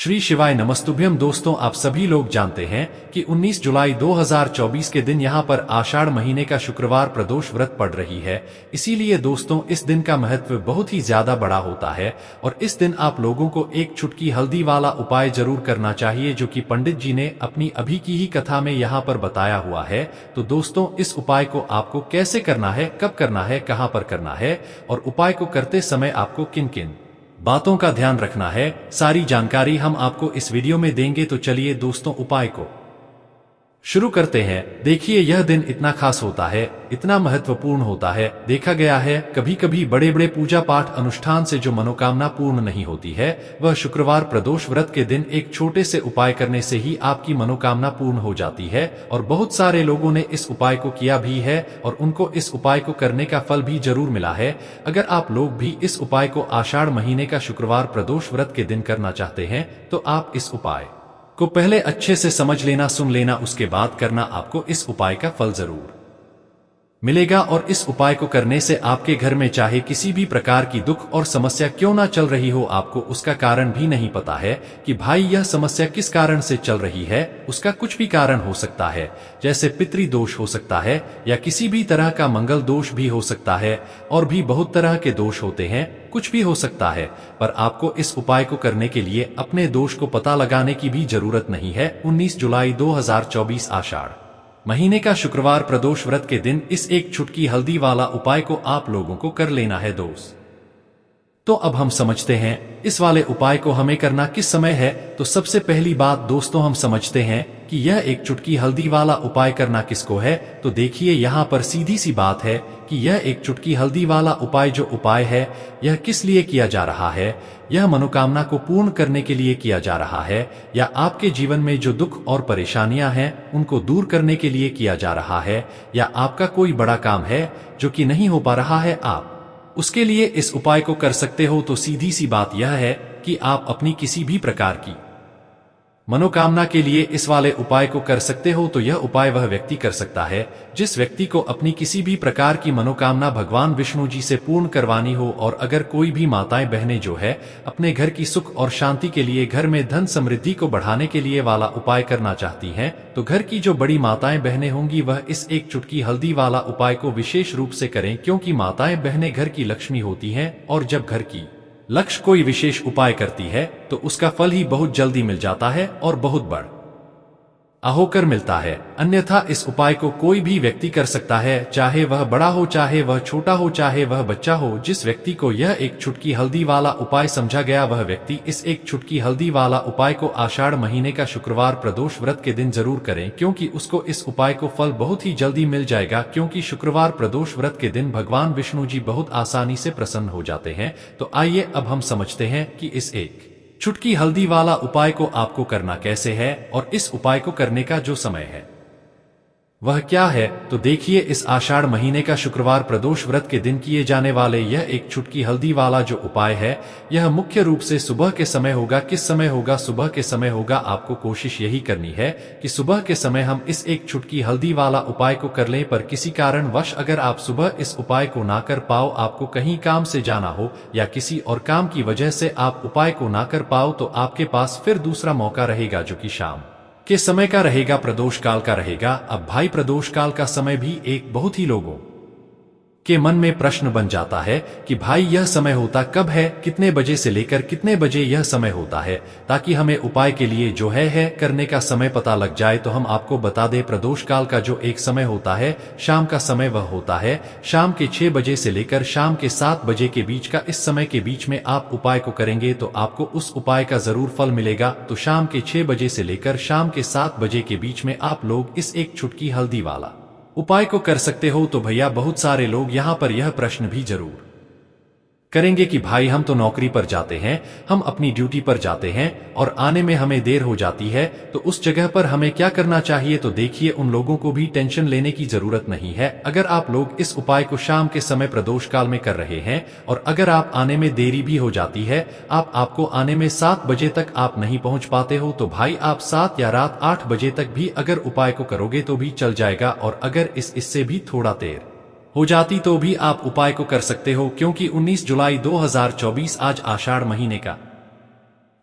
श्री शिवाय नमस्तुभ्यम। दोस्तों, आप सभी लोग जानते हैं कि 19 जुलाई 2024 के दिन यहाँ पर आषाढ़ महीने का शुक्रवार प्रदोष व्रत पड़ रही है। इसीलिए दोस्तों, इस दिन का महत्व बहुत ही ज्यादा बड़ा होता है और इस दिन आप लोगों को एक चुटकी हल्दी वाला उपाय जरूर करना चाहिए, जो कि पंडित जी ने अपनी अभी की ही कथा में यहाँ पर बताया हुआ है। तो दोस्तों, इस उपाय को आपको कैसे करना है, कब करना है, कहाँ पर करना है और उपाय को करते समय आपको किन किन बातों का ध्यान रखना है, सारी जानकारी हम आपको इस वीडियो में देंगे। तो चलिए दोस्तों, उपाय को शुरू करते हैं। देखिए, यह दिन इतना खास होता है, इतना महत्वपूर्ण होता है। देखा गया है कभी कभी बड़े बड़े पूजा पाठ अनुष्ठान से जो मनोकामना पूर्ण नहीं होती है, वह शुक्रवार प्रदोष व्रत के दिन एक छोटे से उपाय करने से ही आपकी मनोकामना पूर्ण हो जाती है। और बहुत सारे लोगों ने इस उपाय को किया भी है और उनको इस उपाय को करने का फल भी जरूर मिला है। अगर आप लोग भी इस उपाय को आषाढ़ महीने का शुक्रवार प्रदोष व्रत के दिन करना चाहते हैं, तो आप इस उपाय को पहले अच्छे से समझ लेना, सुन लेना, उसके बाद करना। आपको इस उपाय का फल जरूर मिलेगा। और इस उपाय को करने से आपके घर में चाहे किसी भी प्रकार की दुख और समस्या क्यों ना चल रही हो, आपको उसका कारण भी नहीं पता है कि भाई यह समस्या किस कारण से चल रही है। उसका कुछ भी कारण हो सकता है, जैसे पितृ दोष हो सकता है या किसी भी तरह का मंगल दोष भी हो सकता है, और भी बहुत तरह के दोष होते हैं, कुछ भी हो सकता है। पर आपको इस उपाय को करने के लिए अपने दोष को पता लगाने की भी जरूरत नहीं है। 19 जुलाई 2024 आषाढ़ महीने का शुक्रवार प्रदोष व्रत के दिन इस एक चुटकी हल्दी वाला उपाय को आप लोगों को कर लेना है दोस्त। तो अब हम समझते हैं इस वाले उपाय को हमें करना किस समय है। तो सबसे पहली बात दोस्तों, हम समझते हैं कि यह एक चुटकी हल्दी वाला उपाय करना किसको है। तो देखिए, यहाँ पर सीधी सी बात है कि यह एक चुटकी हल्दी वाला उपाय जो उपाय है, यह किस लिए किया जा रहा है। यह मनोकामना को पूर्ण करने के लिए किया जा रहा है, या आपके जीवन में जो दुख और परेशानियां हैं उनको दूर करने के लिए किया जा रहा है, या आपका कोई बड़ा काम है जो कि नहीं हो पा रहा है, आप उसके लिए इस उपाय को कर सकते हो। तो सीधी सी बात यह है कि आप अपनी किसी भी प्रकार की मनोकामना के लिए इस वाले उपाय को कर सकते हो। तो यह उपाय वह व्यक्ति कर सकता है जिस व्यक्ति को अपनी किसी भी प्रकार की मनोकामना भगवान विष्णु जी से पूर्ण करवानी हो। और अगर कोई भी माताएं बहनें जो है अपने घर की सुख और शांति के लिए, घर में धन समृद्धि को बढ़ाने के लिए वाला उपाय करना चाहती हैं, तो घर की जो बड़ी माताएं बहनें होंगी वह इस एक चुटकी हल्दी वाला उपाय को विशेष रूप से करें, क्योंकि माताएं बहनें घर की लक्ष्मी होती हैं और जब घर की लक्ष्य कोई विशेष उपाय करती है तो उसका फल ही बहुत जल्दी मिल जाता है और बहुत बड़ होकर मिलता है। अन्यथा इस उपाय को कोई भी व्यक्ति कर सकता है, चाहे वह बड़ा हो, चाहे वह छोटा हो, चाहे वह बच्चा हो। जिस व्यक्ति को यह एक चुटकी हल्दी वाला उपाय समझा गया, वह व्यक्ति इस एक चुटकी हल्दी वाला उपाय को आषाढ़ महीने का शुक्रवार प्रदोष व्रत के दिन जरूर करें, क्योंकि उसको इस उपाय को फल बहुत ही जल्दी मिल जाएगा। क्योंकि शुक्रवार प्रदोष व्रत के दिन भगवान विष्णु जी बहुत आसानी से प्रसन्न हो जाते हैं। तो आइए अब हम समझते हैं कि इस एक चुटकी हल्दी वाला उपाय को आपको करना कैसे है और इस उपाय को करने का जो समय है वह क्या है। तो देखिए, इस आषाढ़ महीने का शुक्रवार प्रदोष व्रत के दिन किए जाने वाले यह एक चुटकी हल्दी वाला जो उपाय है, यह मुख्य रूप से सुबह के समय होगा। किस समय होगा? सुबह के समय होगा। आपको कोशिश यही करनी है कि सुबह के समय हम इस एक चुटकी हल्दी वाला उपाय को कर लें। पर किसी कारणवश अगर आप सुबह इस उपाय को ना कर पाओ, आपको कहीं काम से जाना हो या किसी और काम की वजह से आप उपाय को ना कर पाओ, तो आपके पास फिर दूसरा मौका रहेगा, जो कि शाम के समय का रहेगा, प्रदोष काल का रहेगा। अब भाई, प्रदोष काल का समय भी एक बहुत ही लोगों के मन में प्रश्न बन जाता है कि भाई यह समय होता कब है, कितने बजे से लेकर कितने बजे यह समय होता है, ताकि हमें उपाय के लिए जो है करने का समय पता लग जाए। तो हम आपको बता दें, प्रदोष काल का जो एक समय होता है, शाम का समय, वह होता है शाम के 6 बजे से लेकर शाम के 7 बजे के बीच का। इस समय के बीच में आप उपाय को करेंगे तो आपको उस उपाय का जरूर फल मिलेगा। तो शाम के 6 बजे से लेकर शाम के 7 बजे के बीच में आप लोग इस एक चुटकी हल्दी वाला उपाय को कर सकते हो। तो भैया, बहुत सारे लोग यहाँ पर यह प्रश्न भी जरूर करेंगे कि भाई हम तो नौकरी पर जाते हैं, हम अपनी ड्यूटी पर जाते हैं और आने में हमें देर हो जाती है, तो उस जगह पर हमें क्या करना चाहिए। तो देखिए, उन लोगों को भी टेंशन लेने की जरूरत नहीं है। अगर आप लोग इस उपाय को शाम के समय प्रदोष काल में कर रहे हैं और अगर आप आने में देरी भी हो जाती है, आपको आने में 7 बजे तक आप नहीं पहुंच पाते हो, तो भाई आप 7 या रात 8 बजे तक भी अगर उपाय को करोगे तो भी चल जाएगा। और अगर इससे भी थोड़ा देर हो जाती तो भी आप उपाय को कर सकते हो, क्योंकि 19 जुलाई 2024 आज आषाढ़ महीने का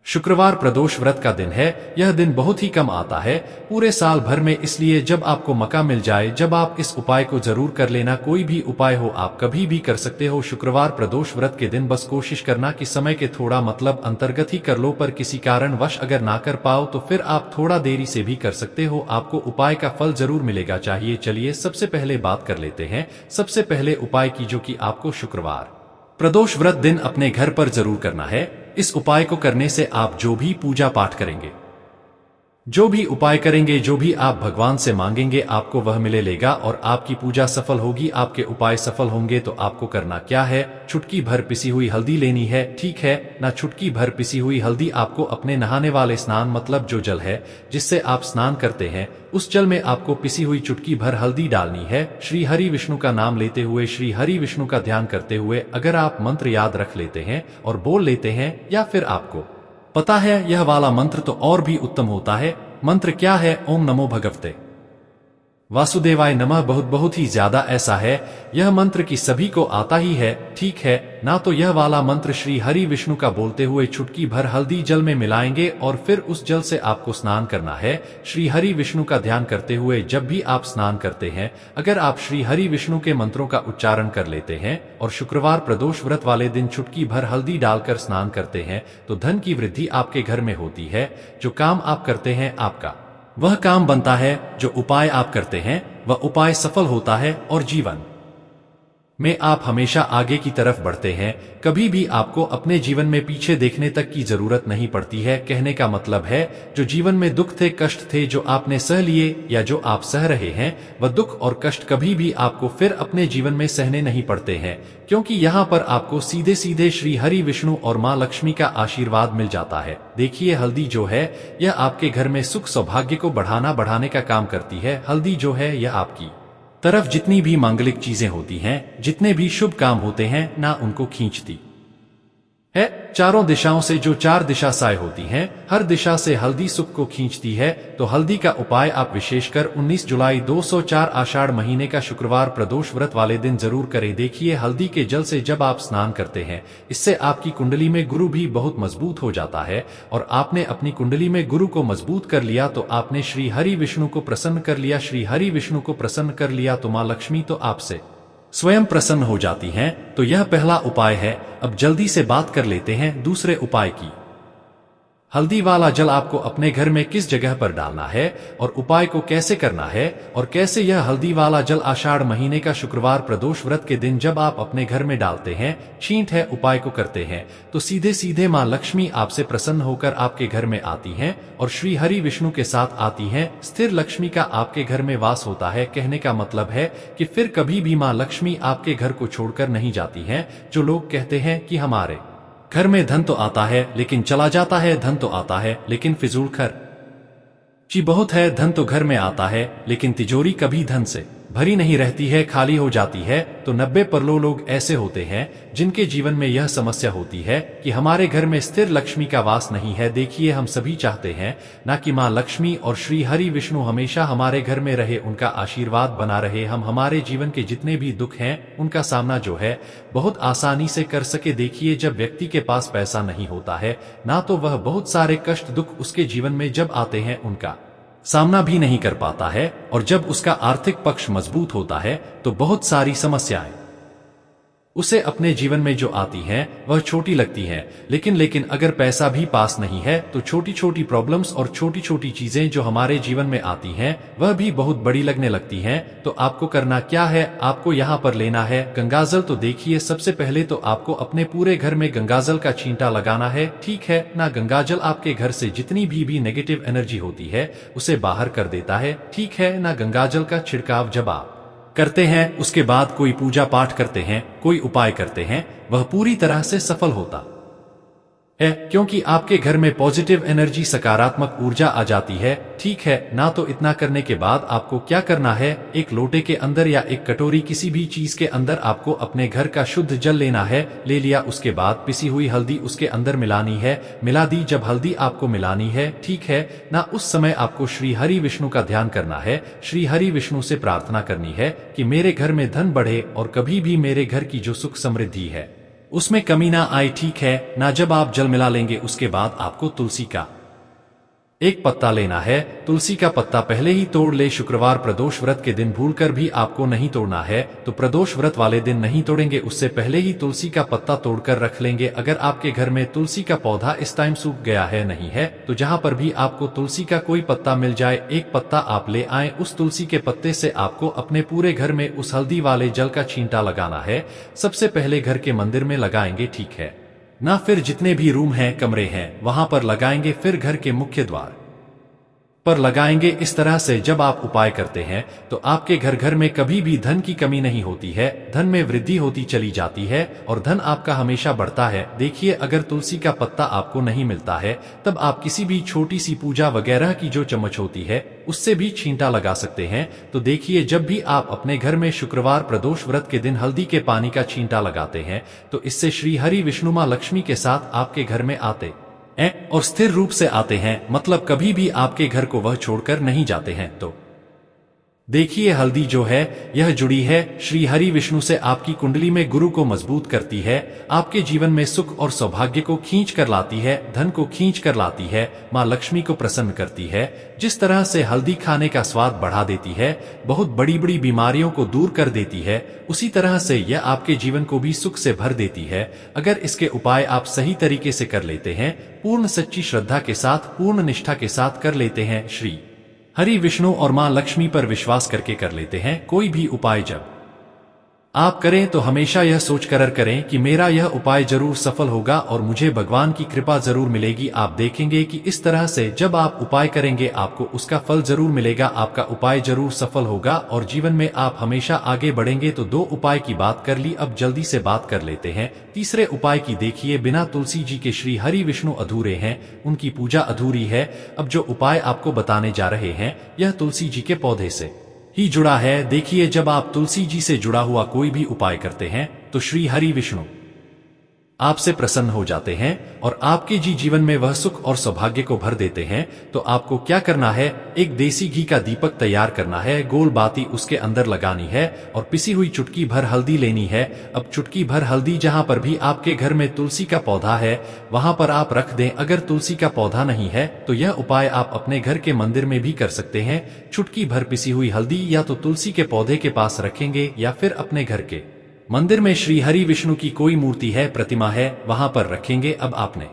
शुक्रवार प्रदोष व्रत का दिन है। यह दिन बहुत ही कम आता है पूरे साल भर में, इसलिए जब आपको मौका मिल जाए जब आप इस उपाय को जरूर कर लेना। कोई भी उपाय हो आप कभी भी कर सकते हो। शुक्रवार प्रदोष व्रत के दिन बस कोशिश करना कि समय के थोड़ा अंतर्गत ही कर लो, पर किसी कारणवश अगर ना कर पाओ तो फिर आप थोड़ा देरी से भी कर सकते हो, आपको उपाय का फल जरूर मिलेगा। चाहिए चलिए सबसे पहले बात कर लेते हैं सबसे पहले उपाय की, जो कि आपको शुक्रवार प्रदोष व्रत दिन अपने घर पर जरूर करना है। इस उपाय को करने से आप जो भी पूजा पाठ करेंगे, जो भी उपाय करेंगे, जो भी आप भगवान से मांगेंगे, आपको वह मिलेगा और आपकी पूजा सफल होगी। आपके उपाय सफल होंगे तो आपको करना क्या है, चुटकी भर पिसी हुई हल्दी लेनी है, ठीक है ना। चुटकी भर पिसी हुई हल्दी आपको अपने नहाने वाले स्नान मतलब जो जल है जिससे आप स्नान करते हैं, उस जल में आपको पिसी हुई चुटकी भर हल्दी डालनी है। श्री हरि विष्णु का नाम लेते हुए, श्री हरि विष्णु का ध्यान करते हुए, अगर आप मंत्र याद रख लेते हैं और बोल लेते हैं, या फिर आपको पता है यह वाला मंत्र तो और भी उत्तम होता है। मंत्र क्या है? ओम नमो भगवते वासुदेवाय नमः। बहुत ही ज्यादा ऐसा है, यह मंत्र की सभी को आता ही है, ठीक है ना। तो यह वाला मंत्र श्री हरि विष्णु का बोलते हुए चुटकी भर हल्दी जल में मिलाएंगे और फिर उस जल से आपको स्नान करना है। श्री हरि विष्णु का ध्यान करते हुए जब भी आप स्नान करते हैं, अगर आप श्री हरि विष्णु के मंत्रों का उच्चारण कर लेते हैं और शुक्रवार प्रदोष व्रत वाले दिन चुटकी भर हल्दी डालकर स्नान करते हैं, तो धन की वृद्धि आपके घर में होती है। जो काम आप करते हैं आपका वह काम बनता है, जो उपाय आप करते हैं वह उपाय सफल होता है और जीवन में आप हमेशा आगे की तरफ बढ़ते हैं। कभी भी आपको अपने जीवन में पीछे देखने तक की जरूरत नहीं पड़ती है। कहने का मतलब है, जो जीवन में दुख थे, कष्ट थे, जो आपने सह लिए या जो आप सह रहे हैं, वह दुख और कष्ट कभी भी आपको फिर अपने जीवन में सहने नहीं पड़ते हैं, क्योंकि यहाँ पर आपको सीधे सीधे श्री हरि विष्णु और माँ लक्ष्मी का आशीर्वाद मिल जाता है। देखिए हल्दी जो है यह आपके घर में सुख सौभाग्य को बढ़ाने का काम करती है। हल्दी जो है यह आपकी तरफ जितनी भी मांगलिक चीजें होती हैं, जितने भी शुभ काम होते हैं ना, उनको खींचती है। चारों दिशाओं से जो 4 दिशा साए होती हैं, हर दिशा से हल्दी सुख को खींचती है। तो हल्दी का उपाय आप विशेषकर 19 जुलाई 204 आषाढ़ महीने का शुक्रवार प्रदोष व्रत वाले दिन जरूर करें। देखिए हल्दी के जल से जब आप स्नान करते हैं, इससे आपकी कुंडली में गुरु भी बहुत मजबूत हो जाता है, और आपने अपनी कुंडली में गुरु को मजबूत कर लिया तो आपने श्री हरि विष्णु को प्रसन्न कर लिया। श्री हरि विष्णु को प्रसन्न कर लिया तो माँ लक्ष्मी तो आपसे स्वयं प्रसन्न हो जाती हैं। तो यह पहला उपाय है। अब जल्दी से बात कर लेते हैं दूसरे उपाय की। हल्दी वाला जल आपको अपने घर में किस जगह पर डालना है और उपाय को कैसे करना है, और कैसे यह हल्दी वाला जल आषाढ़ महीने का शुक्रवार प्रदोष व्रत के दिन जब आप अपने घर में डालते हैं, छींट है उपाय को करते हैं, तो सीधे सीधे माँ लक्ष्मी आपसे प्रसन्न होकर आपके घर में आती हैं और श्री हरि विष्णु के साथ आती हैं। स्थिर लक्ष्मी का आपके घर में वास होता है। कहने का मतलब है कि फिर कभी भी माँ लक्ष्मी आपके घर को छोड़कर नहीं जाती हैं। जो लोग कहते हैं कि हमारे घर में धन तो आता है लेकिन चला जाता है, धन तो आता है लेकिन फिजूल खर्ची बहुत है, धन तो घर में आता है लेकिन तिजोरी कभी धन से भरी नहीं रहती है, खाली हो जाती है। तो 90% लोग ऐसे होते हैं जिनके जीवन में यह समस्या होती है कि हमारे घर में स्थिर लक्ष्मी का वास नहीं है। देखिए हम सभी चाहते हैं ना कि माँ लक्ष्मी और श्री हरि विष्णु हमेशा हमारे घर में रहे, उनका आशीर्वाद बना रहे, हम हमारे जीवन के जितने भी दुख हैं उनका सामना जो है बहुत आसानी से कर सके। देखिए जब व्यक्ति के पास पैसा नहीं होता है ना, तो वह बहुत सारे कष्ट दुख उसके जीवन में जब आते हैं उनका सामना भी नहीं कर पाता है, और जब उसका आर्थिक पक्ष मजबूत होता है तो बहुत सारी समस्याएं उसे अपने जीवन में जो आती हैं वह छोटी लगती हैं। लेकिन अगर पैसा भी पास नहीं है तो छोटी छोटी प्रॉब्लम्स और छोटी छोटी चीजें जो हमारे जीवन में आती हैं वह भी बहुत बड़ी लगने लगती हैं। तो आपको करना क्या है, आपको यहाँ पर लेना है गंगाजल। तो देखिए सबसे पहले तो आपको अपने पूरे घर में गंगाजल का छींटा लगाना है, ठीक है ना। गंगाजल आपके घर से जितनी भी नेगेटिव एनर्जी होती है उसे बाहर कर देता है, ठीक है ना। गंगाजल का छिड़काव जब आप करते हैं, उसके बाद कोई पूजा पाठ करते हैं, कोई उपाय करते हैं, वह पूरी तरह से सफल होता है, क्योंकि आपके घर में पॉजिटिव एनर्जी, सकारात्मक ऊर्जा आ जाती है, ठीक है ना। तो इतना करने के बाद आपको क्या करना है, एक लोटे के अंदर या एक कटोरी किसी भी चीज के अंदर आपको अपने घर का शुद्ध जल लेना है। ले लिया, उसके बाद पिसी हुई हल्दी उसके अंदर मिलानी है, मिला दी। जब हल्दी आपको मिलानी है, ठीक है ना, उस समय आपको श्री हरि विष्णु का ध्यान करना है। श्री हरि विष्णु से प्रार्थना करनी है कि मेरे घर में धन बढ़े और कभी भी मेरे घर की जो सुख समृद्धि है उसमें कमी ना आए, ठीक है ना। जब आप जल मिला लेंगे उसके बाद आपको तुलसी का एक पत्ता लेना है। तुलसी का पत्ता पहले ही तोड़ ले। शुक्रवार प्रदोष व्रत के दिन भूलकर भी आपको नहीं तोड़ना है, तो प्रदोष व्रत वाले दिन नहीं तोड़ेंगे, उससे पहले ही तुलसी का पत्ता तोड़कर रख लेंगे। अगर आपके घर में तुलसी का पौधा इस टाइम सूख गया है, नहीं है, तो जहां पर भी आपको तुलसी का कोई पत्ता मिल जाए, एक पत्ता आप ले आए। उस तुलसी के पत्ते से आपको अपने पूरे घर में उस हल्दी वाले जल का छींटा लगाना है। सबसे पहले घर के मंदिर में लगाएंगे, ठीक है ना। फिर जितने भी रूम हैं, कमरे हैं, वहां पर लगाएंगे। फिर घर के मुख्य द्वार पर लगाएंगे। इस तरह से जब आप उपाय करते हैं तो आपके घर में कभी भी धन की कमी नहीं होती है, धन में वृद्धि होती चली जाती है और धन आपका हमेशा बढ़ता है। देखिए, अगर तुलसी का पत्ता आपको नहीं मिलता है, तब आप किसी भी छोटी सी पूजा वगैरह की जो चम्मच होती है उससे भी छींटा लगा सकते हैं। तो देखिए, जब भी आप अपने घर में शुक्रवार प्रदोष व्रत के दिन हल्दी के पानी का छींटा लगाते हैं, तो इससे श्री हरि विष्णु मां लक्ष्मी के साथ आपके घर में आते और स्थिर रूप से आते हैं, मतलब कभी भी आपके घर को वह छोड़कर नहीं जाते हैं। तो देखिए, हल्दी जो है यह जुड़ी है श्री हरि विष्णु से, आपकी कुंडली में गुरु को मजबूत करती है, आपके जीवन में सुख और सौभाग्य को खींच कर लाती है, धन को खींच कर लाती है, मां लक्ष्मी को प्रसन्न करती है। जिस तरह से हल्दी खाने का स्वाद बढ़ा देती है, बहुत बड़ी बड़ी बीमारियों को दूर कर देती है, उसी तरह से यह आपके जीवन को भी सुख से भर देती है। अगर इसके उपाय आप सही तरीके से कर लेते हैं, पूर्ण सच्ची श्रद्धा के साथ, पूर्ण निष्ठा के साथ कर लेते हैं, श्री हरि विष्णु और मां लक्ष्मी पर विश्वास करके कर लेते हैं, कोई भी उपाय जब आप करें तो हमेशा यह सोचकर करें कि मेरा यह उपाय जरूर सफल होगा और मुझे भगवान की कृपा जरूर मिलेगी। आप देखेंगे कि इस तरह से जब आप उपाय करेंगे आपको उसका फल जरूर मिलेगा, आपका उपाय जरूर सफल होगा और जीवन में आप हमेशा आगे बढ़ेंगे। तो 2 उपाय की बात कर ली, अब जल्दी से बात कर लेते हैं तीसरे उपाय की। देखिए, बिना तुलसी जी के श्री हरि विष्णु अधूरे हैं, उनकी पूजा अधूरी है। अब जो उपाय आपको बताने जा रहे हैं यह तुलसी जी के पौधे से ही जुड़ा है। देखिए, जब आप तुलसी जी से जुड़ा हुआ कोई भी उपाय करते हैं तो श्री हरि विष्णु आपसे प्रसन्न हो जाते हैं और आपके जीवन में वह सुख और सौभाग्य को भर देते हैं। तो आपको क्या करना है, एक देसी घी का दीपक तैयार करना है, गोल बाती उसके अंदर लगानी है और पिसी हुई चुटकी भर हल्दी लेनी है। अब चुटकी भर हल्दी जहां पर भी आपके घर में तुलसी का पौधा है वहां पर आप रख दें। अगर तुलसी का पौधा नहीं है तो यह उपाय आप अपने घर के मंदिर में भी कर सकते हैं। चुटकी भर पिसी हुई हल्दी या तो तुलसी के पौधे के पास रखेंगे या फिर अपने घर के मंदिर में श्री हरि विष्णु की कोई मूर्ति है, प्रतिमा है, वहां पर रखेंगे। अब आपने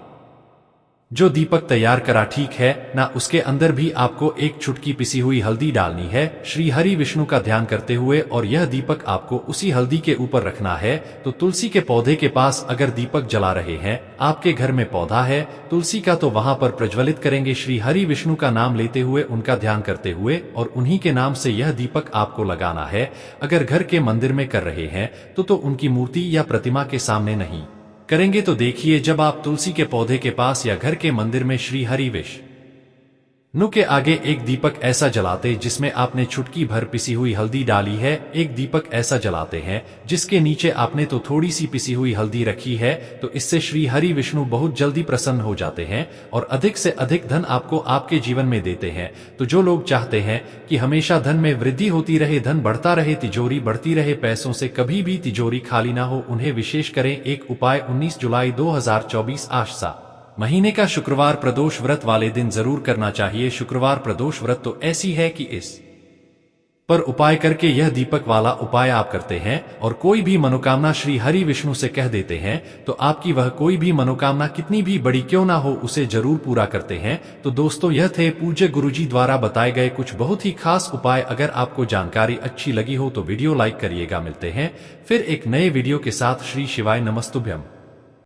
जो दीपक तैयार करा, ठीक है ना, उसके अंदर भी आपको एक चुटकी पिसी हुई हल्दी डालनी है श्री हरि विष्णु का ध्यान करते हुए, और यह दीपक आपको उसी हल्दी के ऊपर रखना है। तो तुलसी के पौधे के पास अगर दीपक जला रहे हैं, आपके घर में पौधा है तुलसी का, तो वहां पर प्रज्वलित करेंगे श्री हरि विष्णु का नाम लेते हुए, उनका ध्यान करते हुए, और उन्हीं के नाम से यह दीपक आपको लगाना है। अगर घर के मंदिर में कर रहे हैं तो उनकी मूर्ति या प्रतिमा के सामने नहीं करेंगे। तो देखिए, जब आप तुलसी के पौधे के पास या घर के मंदिर में श्री हरि विष्णु के आगे एक दीपक ऐसा जलाते जिसमें आपने चुटकी भर पिसी हुई हल्दी डाली है, एक दीपक ऐसा जलाते हैं जिसके नीचे आपने तो थोड़ी सी पिसी हुई हल्दी रखी है, तो इससे श्री हरि विष्णु बहुत जल्दी प्रसन्न हो जाते हैं और अधिक से अधिक धन आपको आपके जीवन में देते हैं। तो जो लोग चाहते हैं कि हमेशा धन में वृद्धि होती रहे, धन बढ़ता रहे, तिजोरी बढ़ती रहे, पैसों से कभी भी तिजोरी खाली ना हो, उन्हें विशेष करें एक उपाय 19 जुलाई 2024 आशा महीने का शुक्रवार प्रदोष व्रत वाले दिन जरूर करना चाहिए। शुक्रवार प्रदोष व्रत तो ऐसी है कि इस पर उपाय करके यह दीपक वाला उपाय आप करते हैं और कोई भी मनोकामना श्री हरि विष्णु से कह देते हैं, तो आपकी वह कोई भी मनोकामना कितनी भी बड़ी क्यों ना हो उसे जरूर पूरा करते हैं। तो दोस्तों, यह थे पूज्य गुरुजी द्वारा बताए गए कुछ बहुत ही खास उपाय। अगर आपको जानकारी अच्छी लगी हो तो वीडियो लाइक करिएगा। मिलते हैं फिर एक नए वीडियो के साथ। श्री शिवाय नमस्तुभ्यम।